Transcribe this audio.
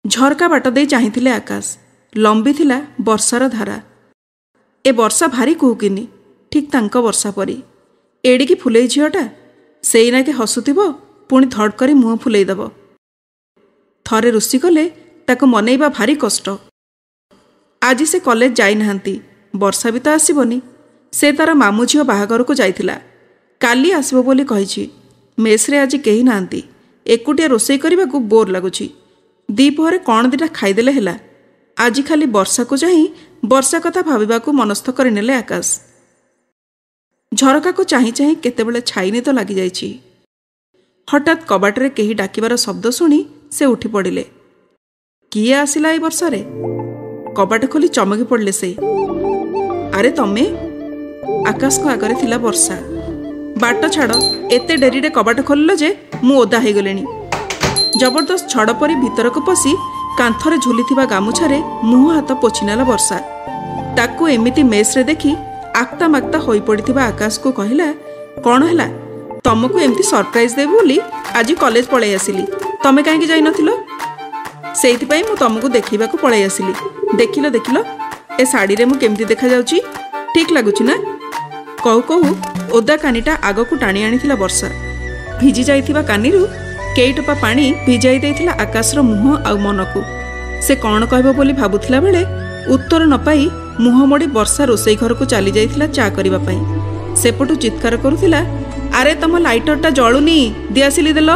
ଝରକା ବାଟ ଦେଇ ଚାହିଁଥିଲେ ଆକାଶ। ଲମ୍ବି ଥିଲା ବର୍ଷାର ଧାରା। ଏ ବର୍ଷା ଭାରି କୁହୁକିନି, ଠିକ୍ ତାଙ୍କ ବର୍ଷା ପରି। ଏଡ଼ିକି ଫୁଲେଇ ଝିଅଟା, ସେଇନାକେ ହସୁଥିବ, ପୁଣି ଧଡ଼ କରି ମୁହଁ ଫୁଲେଇ ଦେବ। ଥରେ ରୁଷି କଲେ ତାକୁ ମନେଇବା ଭାରି କଷ୍ଟ। ଆଜି ସେ କଲେଜ ଯାଇନାହାନ୍ତି, ବର୍ଷା ବି ତ ଆସିବନି। ସେ ତାର ମାମୁଁ ଝିଅ ବାହାଘରକୁ ଯାଇଥିଲା, କାଲି ଆସିବ ବୋଲି କହିଛି। ମେସ୍ରେ ଆଜି କେହି ନାହାନ୍ତି, ଏକୁଟିଆ ରୋଷେଇ କରିବାକୁ ବୋର୍ ଲାଗୁଛି। ଦ୍ୱିପହରେ କ'ଣ ଦିଟା ଖାଇଦେଲେ ହେଲା। ଆଜି ଖାଲି ବର୍ଷାକୁ ଚାହିଁ ବର୍ଷା କଥା ଭାବିବାକୁ ମନସ୍ଥ କରିନେଲେ ଆକାଶ। ଝରକାକୁ ଚାହିଁ ଚାହିଁ କେତେବେଳେ ଛାଇନିଦ ଲାଗିଯାଇଛି। ହଠାତ୍ କବାଟରେ କେହି ଡାକିବାର ଶବ୍ଦ ଶୁଣି ସେ ଉଠି ପଡ଼ିଲେ। କିଏ ଆସିଲା ଏଇ ବର୍ଷାରେ? କବାଟ ଖୋଲି ଚମକି ପଡ଼ିଲେ ସେ। ଆରେ ତମେ? ଆକାଶଙ୍କ ଆଗରେ ଥିଲା ବର୍ଷା। ବାଟ ଛାଡ଼, ଏତେ ଡେରିରେ କବାଟ ଖୋଲିଲ ଯେ ମୁଁ ଓଦା ହେଇଗଲିଣି। ଜବରଦସ୍ତ ଝଡ଼ ପରି ଭିତରକୁ ପଶି କାନ୍ଥରେ ଝୁଲିଥିବା ଗାମୁଛାରେ ମୁହଁ ହାତ ପୋଛିନେଲା ବର୍ଷା। ତାକୁ ଏମିତି ମେସ୍ରେ ଦେଖି ଆକ୍ତା ମାକ୍ତା ହୋଇପଡ଼ିଥିବା ଆକାଶକୁ କହିଲା, କ'ଣ ହେଲା? ତମକୁ ଏମିତି ସରପ୍ରାଇଜ୍ ଦେବି ବୋଲି ଆଜି କଲେଜ ପଳେଇ ଆସିଲି। ତମେ କାହିଁକି ଯାଇନଥିଲ? ସେଇଥିପାଇଁ ମୁଁ ତମକୁ ଦେଖିବାକୁ ପଳେଇ ଆସିଲି। ଦେଖିଲ ଦେଖିଲ, ଏ ଶାଢ଼ୀରେ ମୁଁ କେମିତି ଦେଖାଯାଉଛି? ଠିକ୍ ଲାଗୁଛି ନା? କହୁ କହୁ ଓଦା କାନିଟା ଆଗକୁ ଟାଣି ଆଣିଥିଲା ବର୍ଷା। ଭିଜି ଯାଇଥିବା କାନିରୁ କେଇ ଟୋପା ପାଣି ଭିଜାଇ ଦେଇଥିଲା ଆକାଶର ମୁହଁ ଆଉ ମନକୁ। ସେ କ'ଣ କହିବ ବୋଲି ଭାବୁଥିଲା ବେଳେ ଉତ୍ତର ନ ପାଇ ମୁହଁ ମୋଡ଼ି ବର୍ଷା ରୋଷେଇ ଘରକୁ ଚାଲି ଯାଇଥିଲା ଚା କରିବା ପାଇଁ। ସେପଟୁ ଚିତ୍କାର କରୁଥିଲା, ଆରେ ତମ ଲାଇଟରଟା ଜଳୁନି, ଦିଆସିଲି ଦେଲ।